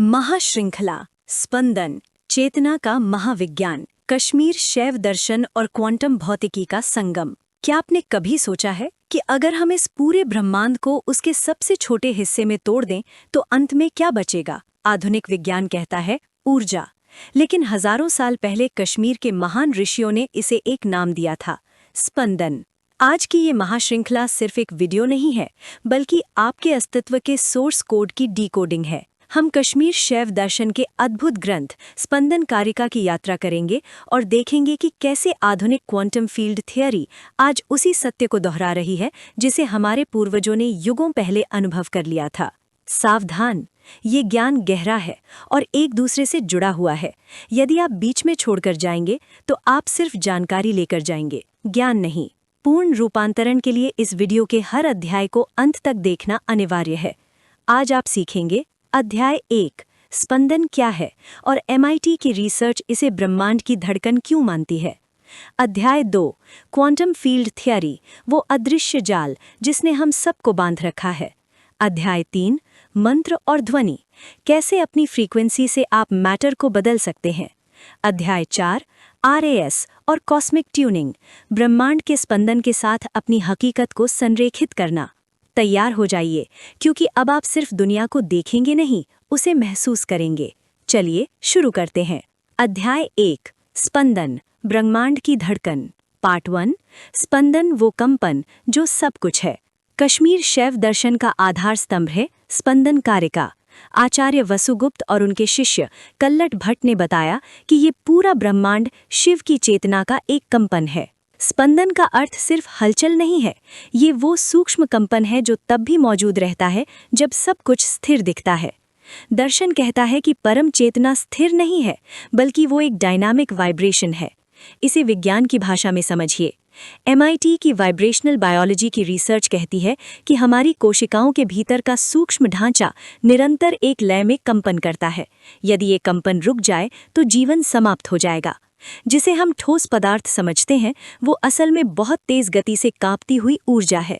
महाश्रृंखला, स्पंदन, चेतना का महाविज्ञान, कश्मीर शैव दर्शन और क्वांटम भौतिकी का संगम। क्या आपने कभी सोचा है कि अगर हम इस पूरे ब्रह्मांड को उसके सबसे छोटे हिस्से में तोड़ दें तो अंत में क्या बचेगा? आधुनिक विज्ञान कहता है ऊर्जा, लेकिन हजारों साल पहले कश्मीर के महान ऋषियों ने इसे एक नाम दिया था, स्पंदन। आज की ये महाश्रृंखला सिर्फ एक वीडियो नहीं है, बल्कि आपके अस्तित्व के सोर्स कोड की डिकोडिंग है। हम कश्मीर शैव दर्शन के अद्भुत ग्रंथ स्पंदन कारिका की यात्रा करेंगे और देखेंगे कि कैसे आधुनिक क्वांटम फील्ड थियरी आज उसी सत्य को दोहरा रही है जिसे हमारे पूर्वजों ने युगों पहले अनुभव कर लिया था। सावधान, ये ज्ञान गहरा है और एक दूसरे से जुड़ा हुआ है। यदि आप बीच में छोड़कर जाएंगे तो आप सिर्फ जानकारी लेकर जाएंगे, ज्ञान नहीं। पूर्ण रूपांतरण के लिए इस वीडियो के हर अध्याय को अंत तक देखना अनिवार्य है। आज आप सीखेंगे अध्याय 1, स्पंदन क्या है और MIT की रिसर्च इसे ब्रह्मांड की धड़कन क्यों मानती है। अध्याय 2, क्वांटम फील्ड थियरी, वो अदृश्य जाल जिसने हम सबको बांध रखा है। अध्याय 3, मंत्र और ध्वनि, कैसे अपनी फ्रीक्वेंसी से आप मैटर को बदल सकते हैं। अध्याय 4, RAS और कॉस्मिक ट्यूनिंग, ब्रह्मांड के स्पंदन के साथ अपनी हकीकत को संरेखित करना। तैयार हो जाइए, क्योंकि अब आप सिर्फ दुनिया को देखेंगे नहीं, उसे महसूस करेंगे। चलिए शुरू करते हैं। अध्याय 1, स्पंदन, ब्रह्मांड की धड़कन। पार्ट 1, स्पंदन, वो कंपन जो सब कुछ है। कश्मीर शैव दर्शन का आधार स्तंभ है स्पंदन कारिका। आचार्य वसुगुप्त और उनके शिष्य कल्लट भट्ट ने बताया कि ये पूरा ब्रह्मांड शिव की चेतना का एक कंपन है। स्पंदन का अर्थ सिर्फ हलचल नहीं है, ये वो सूक्ष्म कंपन है जो तब भी मौजूद रहता है जब सब कुछ स्थिर दिखता है। दर्शन कहता है कि परम चेतना स्थिर नहीं है, बल्कि वो एक डायनामिक वाइब्रेशन है। इसे विज्ञान की भाषा में समझिए। MIT की वाइब्रेशनल बायोलॉजी की रिसर्च कहती है कि हमारी कोशिकाओं के भीतर का सूक्ष्म ढांचा निरंतर एक लय में कंपन करता है। यदि ये कंपन रुक जाए तो जीवन समाप्त हो जाएगा। जिसे हम ठोस पदार्थ समझते हैं, वो असल में बहुत तेज गति से कांपती हुई ऊर्जा है।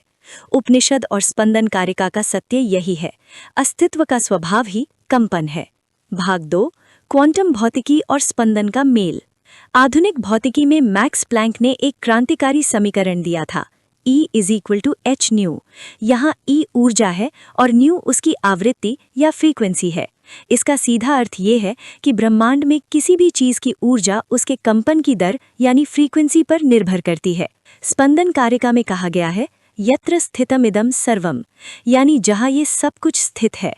उपनिषद और स्पंदन कारिका का सत्य यही है, अस्तित्व का स्वभाव ही कंपन है। भाग 2, क्वांटम भौतिकी और स्पंदन का मेल। आधुनिक भौतिकी में मैक्स प्लैंक ने एक क्रांतिकारी समीकरण दिया था, E=hν। यहाँ E ऊर्जा है और ν उसकी आवृत्ति या फ्रीक्वेंसी है। इसका सीधा अर्थ ये है कि ब्रह्मांड में किसी भी चीज की ऊर्जा उसके कंपन की दर यानी फ्रीक्वेंसी पर निर्भर करती है। स्पंदन कारिका में कहा गया है यत्र स्थितमिदं सर्वम, यानी जहाँ ये सब कुछ स्थित है।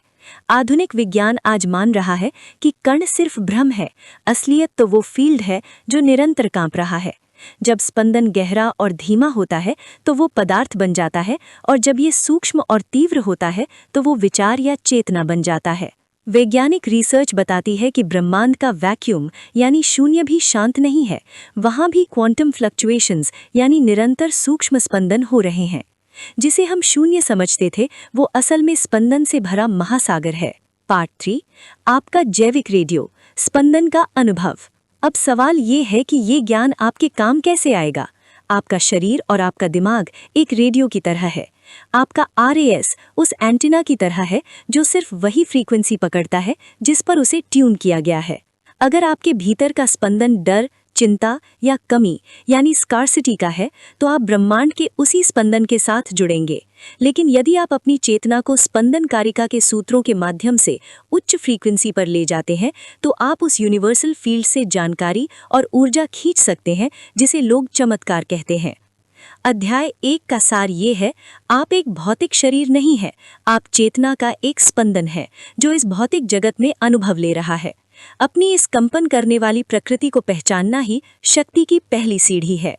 आधुनिक विज्ञान आज मान रहा है कि कण सिर्फ भ्रम है, असलियत तो वो फील्ड है जो निरंतर कांप रहा है। जब स्पंदन गहरा और धीमा होता है तो वो पदार्थ बन जाता है, और जब ये सूक्ष्म और तीव्र होता है तो वो विचार या चेतना बन जाता है। वैज्ञानिक रिसर्च बताती है कि ब्रह्मांड का वैक्यूम यानी शून्य भी शांत नहीं है, वहाँ भी क्वांटम फ्लक्चुएशंस यानी निरंतर सूक्ष्म स्पंदन हो रहे हैं। जिसे हम शून्य समझते थे वो असल में स्पंदन से भरा महासागर है। पार्ट 3, आपका जैविक रेडियो, स्पंदन का अनुभव। अब सवाल ये है कि ये ज्ञान आपके काम कैसे आएगा। आपका शरीर और आपका दिमाग एक रेडियो की तरह है। आपका RAS उस एंटीना की तरह है जो सिर्फ वही फ्रीक्वेंसी पकड़ता है जिस पर उसे ट्यून किया गया है। अगर आपके भीतर का स्पंदन डर, चिंता या कमी यानी स्कार्सिटी का है तो आप ब्रह्मांड के उसी स्पंदन के साथ जुड़ेंगे। लेकिन यदि आप अपनी चेतना को स्पंदन कारिका के सूत्रों के माध्यम से उच्च फ्रीक्वेंसी पर ले जाते हैं तो आप उस यूनिवर्सल फील्ड से जानकारी और ऊर्जा खींच सकते हैं जिसे लोग चमत्कार कहते हैं। अध्याय 1 का सार ये है, आप एक भौतिक शरीर नहीं है, आप चेतना का एक स्पंदन है जो इस भौतिक जगत में अनुभव ले रहा है। अपनी इस कंपन करने वाली प्रकृति को पहचानना ही शक्ति की पहली सीढ़ी है।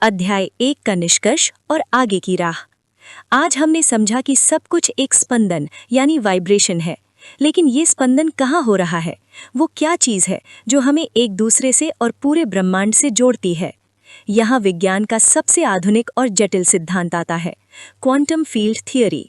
अध्याय 1 का निष्कर्ष और आगे की राह। आज हमने समझा कि सब कुछ एक स्पंदन यानी वाइब्रेशन है, लेकिन ये स्पंदन कहाँ हो रहा है? वो क्या चीज़ है जो हमें एक दूसरे से और पूरे ब्रह्मांड से जोड़ती है? यहाँ विज्ञान का सबसे आधुनिक और जटिल सिद्धांत आता है, क्वांटम फील्ड थियरी।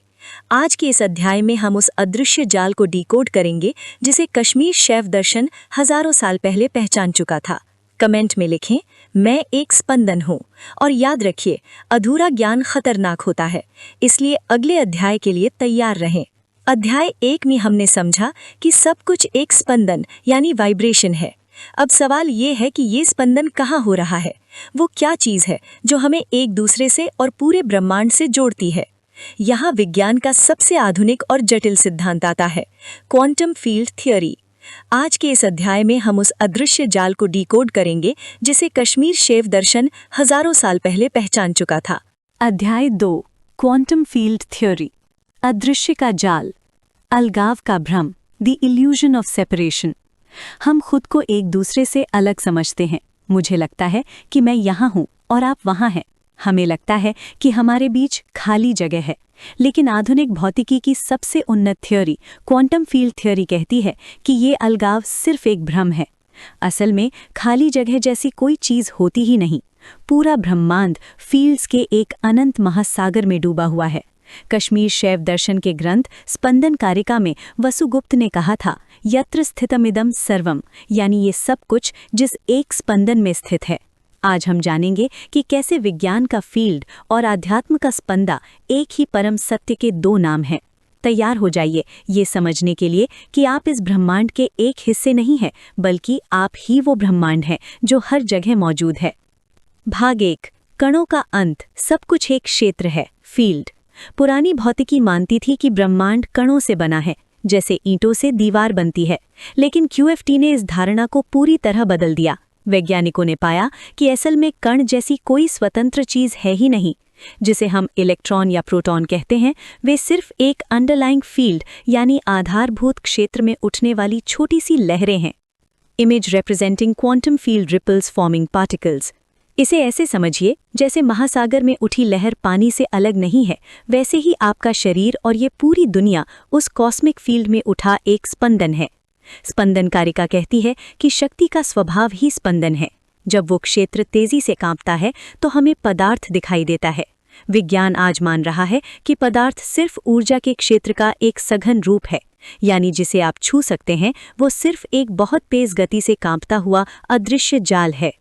आज के इस अध्याय में हम उस अदृश्य जाल को डिकोड करेंगे जिसे कश्मीर शैव दर्शन हजारों साल पहले पहचान चुका था। कमेंट में लिखें, मैं एक स्पंदन हूँ। और याद रखिए, अधूरा ज्ञान खतरनाक होता है, इसलिए अगले अध्याय के लिए तैयार रहें। अध्याय 1 में हमने समझा कि सब कुछ एक स्पंदन यानी वाइब्रेशन है। अब सवाल ये है कि ये स्पंदन कहाँ हो रहा है, वो क्या चीज़ है जो हमें एक दूसरे से और पूरे ब्रह्मांड से जोड़ती है। यहाँ विज्ञान का सबसे आधुनिक और जटिल सिद्धांत आता है, क्वांटम फील्ड थ्योरी। आज के इस अध्याय में हम उस अदृश्य जाल को डिकोड करेंगे जिसे कश्मीर शैव दर्शन हजारों साल पहले पहचान चुका था। अध्याय 2, क्वांटम फील्ड थ्योरी। अदृश्य का जाल, अलगाव का भ्रम, द इल्यूजन ऑफ सेपरेशन। हम खुद को एक दूसरे से अलग समझते हैं। मुझे लगता है कि मैं यहाँ हूँ और आप वहाँ हैं। हमें लगता है कि हमारे बीच खाली जगह है, लेकिन आधुनिक भौतिकी की सबसे उन्नत थ्योरी क्वांटम फील्ड थ्योरी कहती है कि ये अलगाव सिर्फ एक भ्रम है। असल में खाली जगह जैसी कोई चीज़ होती ही नहीं। पूरा ब्रह्मांड फील्ड्स के एक अनंत महासागर में डूबा हुआ है। कश्मीर शैव दर्शन के ग्रंथ स्पंदन कारिका में वसुगुप्त ने कहा था, यत्र स्थितमिदं सर्वम, यानी ये सब कुछ जिस एक स्पंदन में स्थित है। आज हम जानेंगे कि कैसे विज्ञान का फील्ड और आध्यात्म का स्पंदा एक ही परम सत्य के दो नाम हैं। तैयार हो जाइए ये समझने के लिए कि आप इस ब्रह्मांड के एक हिस्से नहीं हैं, बल्कि आप ही वो ब्रह्मांड हैं जो हर जगह मौजूद है। भाग 1, कणों का अंत। सब कुछ एक क्षेत्र है, फील्ड। पुरानी भौतिकी मानती थी कि ब्रह्मांड कणों से बना है, जैसे ईंटों से दीवार बनती है, लेकिन QFT ने इस धारणा को पूरी तरह बदल दिया। वैज्ञानिकों ने पाया कि असल में कण जैसी कोई स्वतंत्र चीज है ही नहीं। जिसे हम इलेक्ट्रॉन या प्रोटॉन कहते हैं, वे सिर्फ एक अंडरलाइंग फील्ड यानी आधारभूत क्षेत्र में उठने वाली छोटी सी लहरें हैं। Image representing quantum field ripples forming particles. इसे ऐसे समझिए जैसे महासागर में उठी लहर पानी से अलग नहीं है, वैसे ही आपका शरीर और ये पूरी दुनिया उस कॉस्मिक फील्ड में उठा एक स्पंदन है। स्पंदन कारिका कहती है कि शक्ति का स्वभाव ही स्पंदन है। जब वो क्षेत्र तेजी से कांपता है तो हमें पदार्थ दिखाई देता है। विज्ञान आज मान रहा है कि पदार्थ सिर्फ ऊर्जा के क्षेत्र का एक सघन रूप है, यानी जिसे आप छू सकते हैं वो सिर्फ एक बहुत तेज गति से कांपता हुआ अदृश्य जाल है।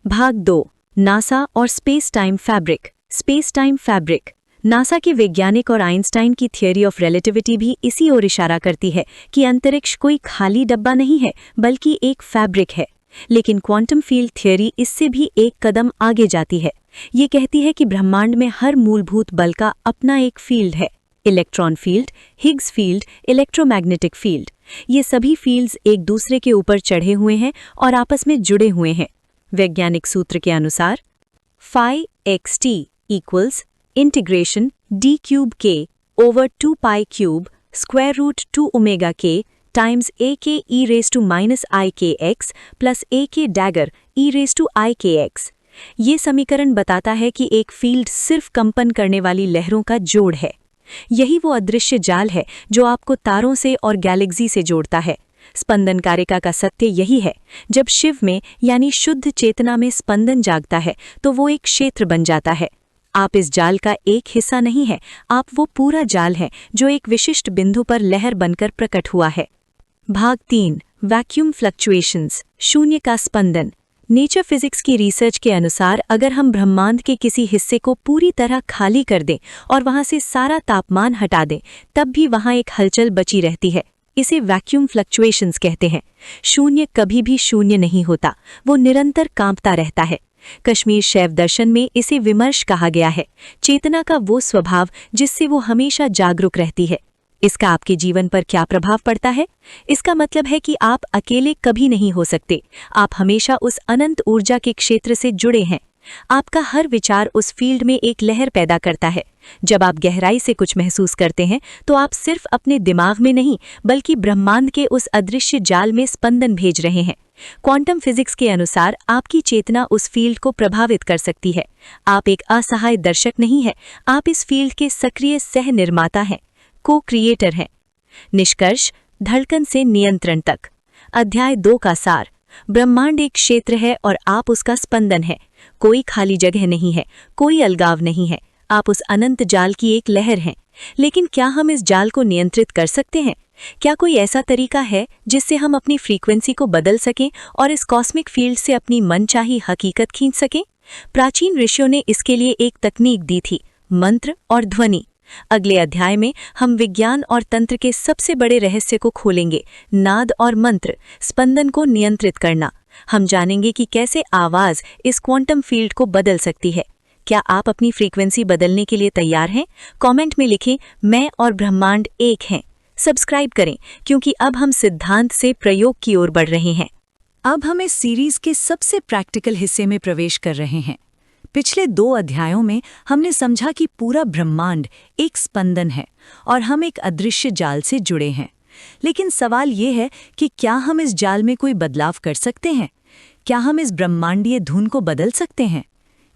भाग 2, नासा और space time fabric. Space time fabric. NASA के वैज्ञानिक और आइंस्टाइन की थियरी ऑफ रिलेटिविटी भी इसी ओर इशारा करती है कि अंतरिक्ष कोई खाली डब्बा नहीं है, बल्कि एक फैब्रिक है। लेकिन क्वांटम फील्ड थियरी इससे भी एक कदम आगे जाती है। ये कहती है कि ब्रह्मांड में हर मूलभूत बल का अपना एक फील्ड है। Electron filled, Higgs field, electromagnetic field. ये सभी फील्ड्स एक दूसरे के ऊपर चढ़े हुए हैं और आपस में जुड़े हुए हैं। वैज्ञानिक सूत्र के अनुसार phi xt equals integration d cube k over 2 pi cube square root 2 omega k times ak e raise to minus i k x plus ak dagger e raise to i k x। ये समीकरण बताता है कि एक field सिर्फ कंपन करने वाली लहरों का जोड़ है। यही वो अदृश्य जाल है जो आपको तारों से और गैलेक्सी से जोड़ता है। स्पंदन कारिका का सत्य यही है, जब शिव में यानी शुद्ध चेतना में स्पंदन जागता है तो वो एक क्षेत्र बन जाता है। आप इस जाल का एक हिस्सा नहीं है, आप वो पूरा जाल है जो एक विशिष्ट बिंदु पर लहर बनकर प्रकट हुआ है। भाग 3, वैक्यूम फ्लक्चुएशंस। शून्य का स्पंदन। नेचर फिजिक्स की रिसर्च के अनुसार अगर हम ब्रह्मांड के किसी हिस्से को पूरी तरह खाली कर दें और वहां से सारा तापमान हटा दें, तब भी वहां एक हलचल बची रहती है। इसे वैक्यूम फ्लक्चुएशंस कहते हैं। शून्य कभी भी शून्य नहीं होता, वो निरंतर कांपता रहता है। कश्मीर शैव दर्शन में इसे विमर्श कहा गया है, चेतना का वो स्वभाव जिससे वो हमेशा जागरूक रहती है। इसका आपके जीवन पर क्या प्रभाव पड़ता है? इसका मतलब है कि आप अकेले कभी नहीं हो सकते। आप हमेशा उस अनंत ऊर्जा के क्षेत्र से जुड़े हैं। आपका हर विचार उस फील्ड में एक लहर पैदा करता है। जब आप गहराई से कुछ महसूस करते हैं तो आप सिर्फ अपने दिमाग में नहीं, बल्कि ब्रह्मांड के उस अदृश्य जाल में स्पंदन भेज रहे हैं। क्वांटम फिजिक्स के अनुसार आपकी चेतना उस फील्ड को प्रभावित कर सकती है। आप एक असहाय दर्शक नहीं हैं, आप इस फील्ड के सक्रिय सह निर्माता हैं, को क्रिएटर हैं। निष्कर्ष, धड़कन से नियंत्रण तक। अध्याय 2 का सार। ब्रह्मांड एक क्षेत्र है और आप उसका स्पंदन है। कोई खाली जगह नहीं है, कोई अलगाव नहीं है। आप उस अनंत जाल की एक लहर हैं। लेकिन क्या हम इस जाल को नियंत्रित कर सकते हैं? क्या कोई ऐसा तरीका है जिससे हम अपनी फ्रीक्वेंसी को बदल सकें और इस कॉस्मिक फील्ड से अपनी मनचाही हकीकत खींच सकें? प्राचीन ऋषियों ने इसके लिए एक तकनीक दी थी, मंत्र और ध्वनि। अगले अध्याय में हम विज्ञान और तंत्र के सबसे बड़े रहस्य को खोलेंगे, नाद और मंत्र, स्पंदन को नियंत्रित करना। हम जानेंगे कि कैसे आवाज इस क्वांटम फील्ड को बदल सकती है। क्या आप अपनी फ्रीक्वेंसी बदलने के लिए तैयार हैं? कमेंट में लिखें, मैं और ब्रह्मांड एक हैं। सब्सक्राइब करें, क्योंकि अब हम सिद्धांत से प्रयोग की ओर बढ़ रहे हैं। अब हम इस सीरीज के सबसे प्रैक्टिकल हिस्से में प्रवेश कर रहे हैं। पिछले 2 अध्यायों में हमने समझा कि पूरा ब्रह्मांड एक स्पंदन है और हम एक अदृश्य जाल से जुड़े हैं। लेकिन सवाल ये है कि क्या हम इस जाल में कोई बदलाव कर सकते हैं? क्या हम इस ब्रह्मांडीय धुन को बदल सकते हैं?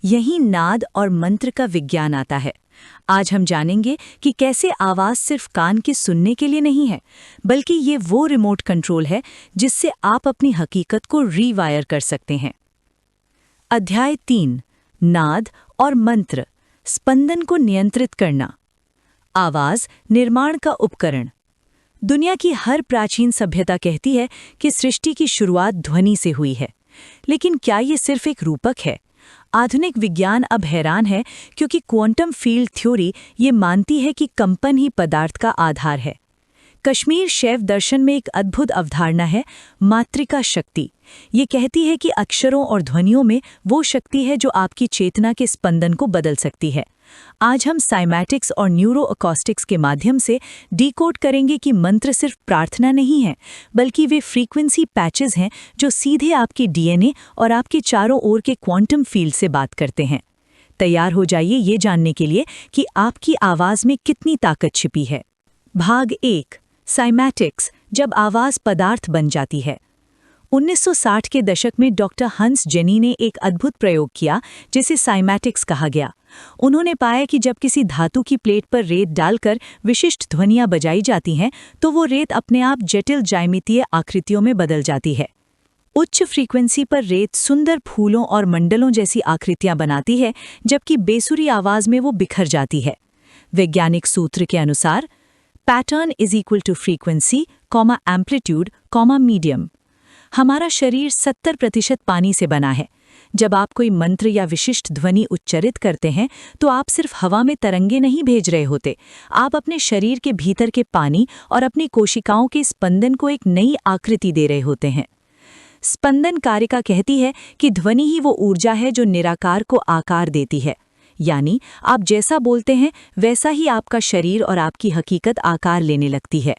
यही नाद और मंत्र का विज्ञान आता है। आज हम जानेंगे कि कैसे आवाज सिर्फ कान के सुनने के लिए नहीं है, बल्कि ये वो रिमोट कंट्रोल है जिससे आप अपनी हकीकत को रीवायर कर सकते हैं। अध्याय 3, नाद और मंत्र, स्पंदन को नियंत्रित करना। आवाज निर्माण का उपकरण। दुनिया की हर प्राचीन सभ्यता कहती है कि सृष्टि की शुरुआत ध्वनि से हुई है। लेकिन क्या ये सिर्फ एक रूपक है? आधुनिक विज्ञान अब हैरान है, क्योंकि क्वांटम फील्ड थ्योरी ये मानती है कि कंपन ही पदार्थ का आधार है। कश्मीर शैव दर्शन में एक अद्भुत अवधारणा है, मात्रिका शक्ति। ये कहती है कि अक्षरों और ध्वनियों में वो शक्ति है जो आपकी चेतना के स्पंदन को बदल सकती है। आज हम साइमैटिक्स और न्यूरोअकॉस्टिक्स के माध्यम से डिकोड करेंगे कि मंत्र सिर्फ प्रार्थना नहीं है, बल्कि वे फ्रीक्वेंसी पैचेस हैं जो सीधे आपके डीएनए और आपके चारों ओर के क्वांटम फील्ड से बात करते हैं। तैयार हो जाइए ये जानने के लिए कि आपकी आवाज में कितनी ताकत छिपी है। भाग 1, साइमैटिक्स, जब आवाज पदार्थ बन जाती है। 1960 के दशक में डॉक्टर हंस जेनी ने एक अद्भुत प्रयोग किया जिसे साइमैटिक्स कहा गया। उन्होंने पाया कि जब किसी धातु की प्लेट पर रेत डालकर विशिष्ट ध्वनियां बजाई जाती हैं, तो वो रेत अपने आप जटिल ज्यामितीय आकृतियों में बदल जाती है। उच्च फ्रीक्वेंसी पर रेत सुंदर फूलों और मंडलों जैसी आकृतियां बनाती है, जबकि बेसुरी आवाज में वो बिखर जाती है। वैज्ञानिक सूत्र के अनुसार pattern is equal to frequency, amplitude, medium. हमारा शरीर 70% पानी से बना है। जब आप कोई मंत्र या विशिष्ट ध्वनि उच्चरित करते हैं, तो आप सिर्फ हवा में तरंगे नहीं भेज रहे होते, आप अपने शरीर के भीतर के पानी और अपनी कोशिकाओं के स्पंदन को एक नई आकृति दे रहे होते हैं। स्पंदन कारिका कहती है कि ध्वनि ही वो ऊर्जा है जो निराकार को आकार देती है। यानी आप जैसा बोलते हैं, वैसा ही आपका शरीर और आपकी हकीकत आकार लेने लगती है।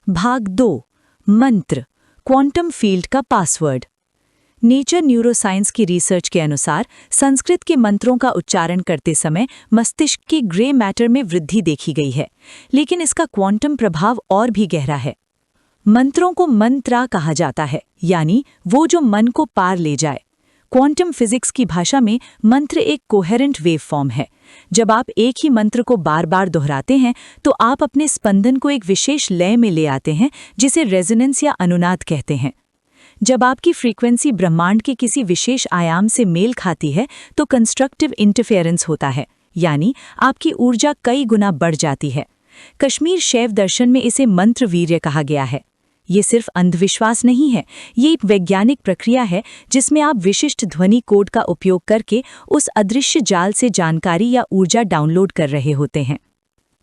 भाग 2, मंत्र, क्वांटम फील्ड का पासवर्ड। नेचर न्यूरोसाइंस की रिसर्च के अनुसार संस्कृत के मंत्रों का उच्चारण करते समय मस्तिष्क की ग्रे मैटर में वृद्धि देखी गई है, लेकिन इसका क्वांटम प्रभाव और भी गहरा है। मंत्रों को मंत्रा कहा जाता है, यानी वो जो मन को पार ले जाए। क्वांटम फिजिक्स की भाषा में मंत्र एक कोहेरेंट वेव फॉर्म है। जब आप एक ही मंत्र को बार बार दोहराते हैं, तो आप अपने स्पंदन को एक विशेष लय में ले आते हैं, जिसे रेजोनेंस या अनुनाद कहते हैं। जब आपकी फ्रीक्वेंसी ब्रह्मांड के किसी विशेष आयाम से मेल खाती है, तो कंस्ट्रक्टिव इंटरफेरेंस होता है, यानी आपकी ऊर्जा कई गुना बढ़ जाती है। कश्मीर शैव दर्शन में इसे मंत्र वीर्य कहा गया है। ये सिर्फ अंधविश्वास नहीं है, ये एक वैज्ञानिक प्रक्रिया है जिसमें आप विशिष्ट ध्वनि कोड का उपयोग करके उस अदृश्य जाल से जानकारी या ऊर्जा डाउनलोड कर रहे होते हैं।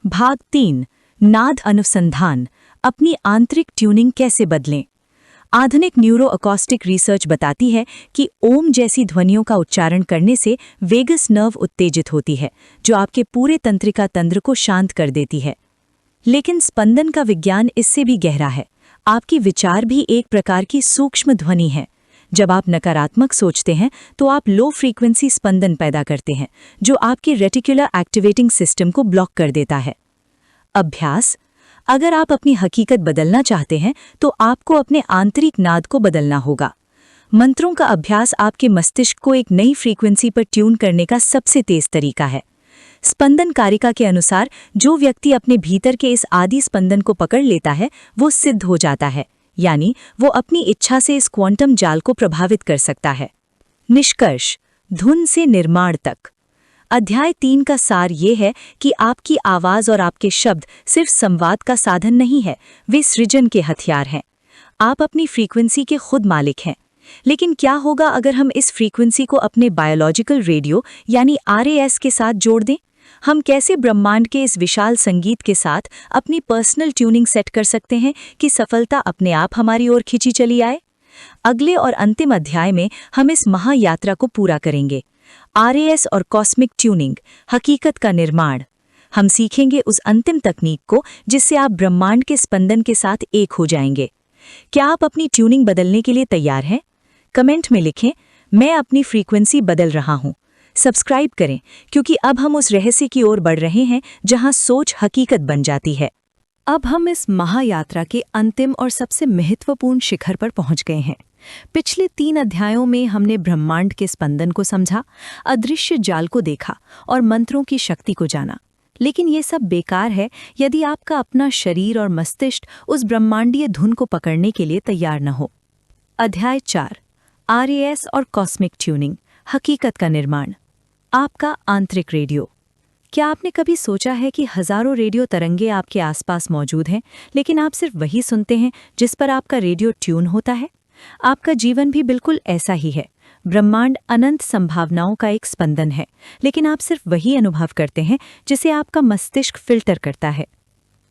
भाग 3, नाद अनुसंधान, अपनी आंतरिक ट्यूनिंग कैसे बदलें। आधुनिक न्यूरोअकॉस्टिक रिसर्च बताती है कि ओम जैसी ध्वनियों का उच्चारण करने से वेगस नर्व उत्तेजित होती है, जो आपके पूरे तंत्रिका तंत्र को शांत कर देती है। लेकिन स्पंदन का विज्ञान इससे भी गहरा है। आपकी विचार भी एक प्रकार की सूक्ष्म ध्वनि है। जब आप नकारात्मक सोचते हैं, तो आप लो फ्रीक्वेंसी स्पंदन पैदा करते हैं, जो आपके रेटिकुलर एक्टिवेटिंग सिस्टम को ब्लॉक कर देता है। अभ्यास। अगर आप अपनी हकीकत बदलना चाहते हैं, तो आपको अपने आंतरिक नाद को बदलना होगा। मंत्रों का अभ्यास आपके मस्तिष्क को एक नई फ्रीक्वेंसी पर ट्यून करने का सबसे तेज तरीका है। स्पंदन कारिका के अनुसार जो व्यक्ति अपने भीतर के इस आदि स्पंदन को पकड़ लेता है, वो सिद्ध हो जाता है, यानी वो अपनी इच्छा से इस क्वांटम जाल को प्रभावित कर सकता है। निष्कर्ष, धुन से निर्माण तक। अध्याय 3 का सार ये है कि आपकी आवाज और आपके शब्द सिर्फ संवाद का साधन नहीं है, वे सृजन के हथियार हैं। आप अपनी फ्रीक्वेंसी के खुद मालिक हैं। लेकिन क्या होगा अगर हम इस फ्रीक्वेंसी को अपने बायोलॉजिकल रेडियो यानी RAS के साथ जोड़ दें? हम कैसे ब्रह्मांड के इस विशाल संगीत के साथ अपनी पर्सनल ट्यूनिंग सेट कर सकते हैं कि सफलता अपने आप हमारी ओर खींची चली आए। अगले और अंतिम अध्याय में हम इस महायात्रा को पूरा करेंगे। आरएएस और कॉस्मिक ट्यूनिंग, हकीकत का निर्माण। हम सीखेंगे उस अंतिम तकनीक को जिससे आप ब्रह्मांड के स्पंदन के साथ एक हो जाएंगे। क्या आप अपनी ट्यूनिंग बदलने के लिए तैयार हैं? कमेंट में लिखें, मैं अपनी फ्रीक्वेंसी बदल रहा हूं। सब्सक्राइब करें, क्योंकि अब हम उस रहस्य की ओर बढ़ रहे हैं जहां सोच हकीकत बन जाती है। अब हम इस महायात्रा के अंतिम और सबसे महत्वपूर्ण शिखर पर पहुंच गए हैं। पिछले 3 अध्यायों में हमने ब्रह्मांड के स्पंदन को समझा, अदृश्य जाल को देखा और मंत्रों की शक्ति को जाना। लेकिन ये सब बेकार है यदि आपका अपना शरीर और मस्तिष्क उस ब्रह्मांडीय धुन को पकड़ने के लिए तैयार न हो। अध्याय 4, आरएएस और कॉस्मिक ट्यूनिंग, हकीकत का निर्माण। आपका आंतरिक रेडियो। क्या आपने कभी सोचा है कि हजारों रेडियो तरंगे आपके आसपास मौजूद हैं, लेकिन आप सिर्फ वही सुनते हैं जिस पर आपका रेडियो ट्यून होता है? आपका जीवन भी बिल्कुल ऐसा ही है। ब्रह्मांड अनंत संभावनाओं का एक स्पंदन है, लेकिन आप सिर्फ वही अनुभव करते हैं जिसे आपका मस्तिष्क फिल्टर करता है।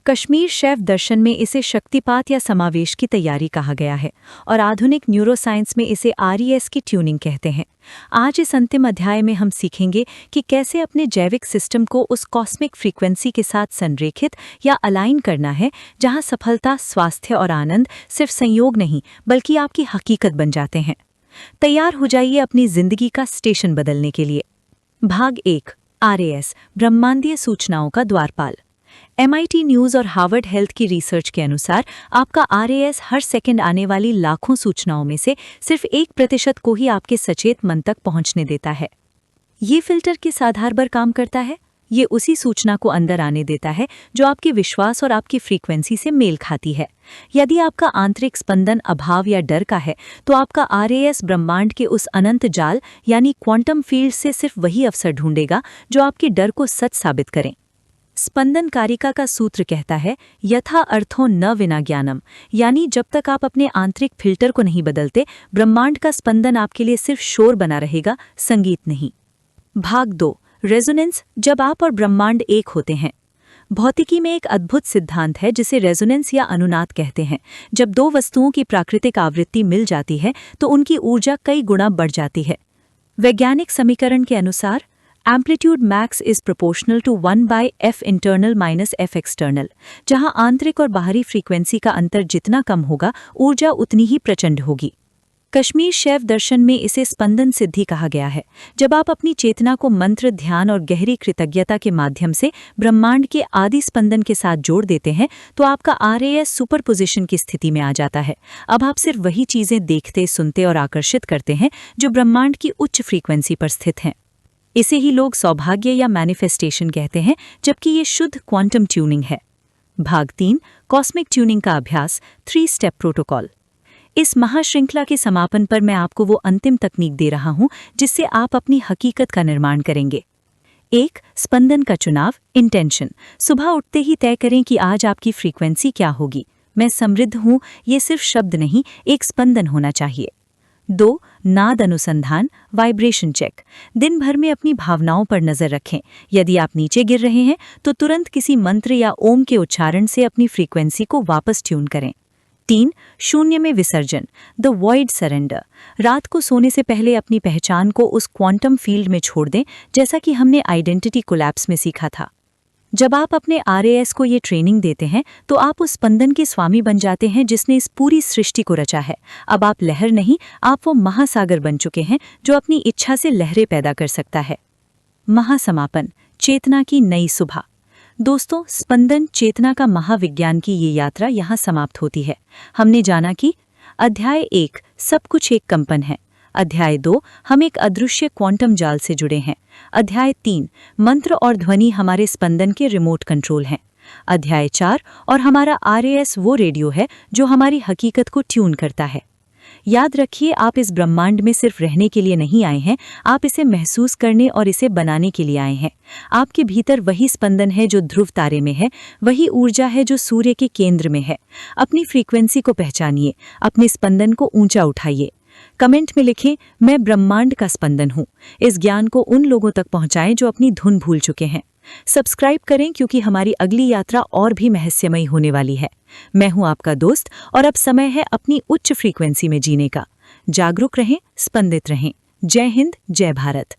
कश्मीर शैव दर्शन में इसे शक्तिपात या समावेश की तैयारी कहा गया है और आधुनिक न्यूरोसाइंस में इसे आरईएस की ट्यूनिंग कहते हैं। आज इस अंतिम अध्याय में हम सीखेंगे कि कैसे अपने जैविक सिस्टम को उस कॉस्मिक फ्रीक्वेंसी के साथ संरेखित या अलाइन करना है जहां सफलता, स्वास्थ्य और आनंद सिर्फ संयोग नहीं बल्कि आपकी हकीकत बन जाते हैं। तैयार हो जाइए अपनी जिंदगी का स्टेशन बदलने के लिए। भाग 1, आरएएस, ब्रह्मांडीय सूचनाओं का द्वारपाल। MIT न्यूज़ और हार्वर्ड हेल्थ की रिसर्च के अनुसार आपका आरएएस हर सेकंड आने वाली लाखों सूचनाओं में से सिर्फ 1% को ही आपके सचेत मन तक पहुंचने देता है। ये फिल्टर किस आधार पर काम करता है? ये उसी सूचना को अंदर आने देता है जो आपके विश्वास और आपकी फ्रीक्वेंसी से मेल खाती है। यदि आपका आंतरिक स्पंदन अभाव या डर का है, तो आपका आरएएस ब्रह्मांड के उस अनंत जाल यानी क्वांटम फील्ड से सिर्फ वही अवसर ढूंढेगा जो आपके डर को सच साबित करें। स्पंदन कारिका का सूत्र कहता है, यथा अर्थो न विना ज्ञानम, यानी जब तक आप अपने आंतरिक फिल्टर को नहीं बदलते, ब्रह्मांड का स्पंदन आपके लिए सिर्फ शोर बना रहेगा, संगीत नहीं। भाग 2, रेजोनेंस, जब आप और ब्रह्मांड एक होते हैं। भौतिकी में एक अद्भुत सिद्धांत है जिसे रेजोनेंस या अनुनाद कहते हैं। जब 2 वस्तुओं की प्राकृतिक आवृत्ति मिल जाती है तो उनकी ऊर्जा कई गुना बढ़ जाती है। वैज्ञानिक समीकरण के अनुसार amplitude max is proportional to 1/f internal minus f external. जहां आंतरिक और बाहरी फ्रीक्वेंसी का अंतर जितना कम होगा, ऊर्जा उतनी ही प्रचंड होगी। कश्मीर शैव दर्शन में इसे स्पंदन सिद्धि कहा गया है। जब आप अपनी चेतना को मंत्र, ध्यान और गहरी कृतज्ञता के माध्यम से ब्रह्मांड के आदि स्पंदन के साथ जोड़ देते हैं, तो आपका आरएएस सुपरपोजिशन की स्थिति में आ जाता है। अब आप सिर्फ वही चीजें देखते, सुनते और आकर्षित करते हैं जो ब्रह्मांड की उच्च फ्रीक्वेंसी पर स्थित हैं। इसे ही लोग सौभाग्य या मैनिफेस्टेशन कहते हैं, जबकि ये शुद्ध क्वांटम ट्यूनिंग है। भाग 3, कॉस्मिक ट्यूनिंग का अभ्यास, 3 स्टेप प्रोटोकॉल। इस महाश्रृंखला के समापन पर मैं आपको वो अंतिम तकनीक दे रहा हूं जिससे आप अपनी हकीकत का निर्माण करेंगे। 1, स्पंदन का चुनाव, इंटेंशन। सुबह उठते ही तय करें कि आज आपकी फ्रीक्वेंसी क्या होगी। मैं समृद्ध हूं, ये सिर्फ शब्द नहीं, एक स्पंदन होना चाहिए। 2, नाद अनुसंधान, वाइब्रेशन चेक। दिन भर में अपनी भावनाओं पर नजर रखें। यदि आप नीचे गिर रहे हैं तो तुरंत किसी मंत्र या ओम के उच्चारण से अपनी फ्रीक्वेंसी को वापस ट्यून करें। 3, शून्य में विसर्जन, द वॉइड सरेंडर। रात को सोने से पहले अपनी पहचान को उस क्वांटम फील्ड में छोड़ दें, जैसा कि हमने आइडेंटिटी कोलैप्स में सीखा था। जब आप अपने आरएएस को ये ट्रेनिंग देते हैं तो आप उस स्पंदन के स्वामी बन जाते हैं जिसने इस पूरी सृष्टि को रचा है। अब आप लहर नहीं, आप वो महासागर बन चुके हैं जो अपनी इच्छा से लहरें पैदा कर सकता है। महासमापन, चेतना की नई सुबह। दोस्तों, स्पंदन चेतना का महाविज्ञान की ये यात्रा यहाँ समाप्त होती है। हमने जाना कि अध्याय 1, सब कुछ एक कंपन है। अध्याय 2, हम एक अदृश्य क्वांटम जाल से जुड़े हैं। अध्याय 3, मंत्र और ध्वनि हमारे स्पंदन के रिमोट कंट्रोल हैं। अध्याय 4, और हमारा आरएएस वो रेडियो है जो हमारी हकीकत को ट्यून करता है। याद रखिए, आप इस ब्रह्मांड में सिर्फ रहने के लिए नहीं आए हैं, आप इसे महसूस करने और इसे बनाने के लिए आए हैं। आपके भीतर वही स्पंदन है जो ध्रुव तारे में है, वही ऊर्जा है जो सूर्य के केंद्र में है। अपनी फ्रीक्वेंसी को पहचानिए, अपने स्पंदन को ऊंचा उठाइए। कमेंट में लिखें, मैं ब्रह्मांड का स्पंदन हूँ। इस ज्ञान को उन लोगों तक पहुँचाएं जो अपनी धुन भूल चुके हैं। सब्सक्राइब करें क्योंकि हमारी अगली यात्रा और भी रहस्यमयी होने वाली है। मैं हूं आपका दोस्त और अब समय है अपनी उच्च फ्रीक्वेंसी में जीने का। जागरूक रहें, स्पंदित रहें। जय हिंद, जय भारत।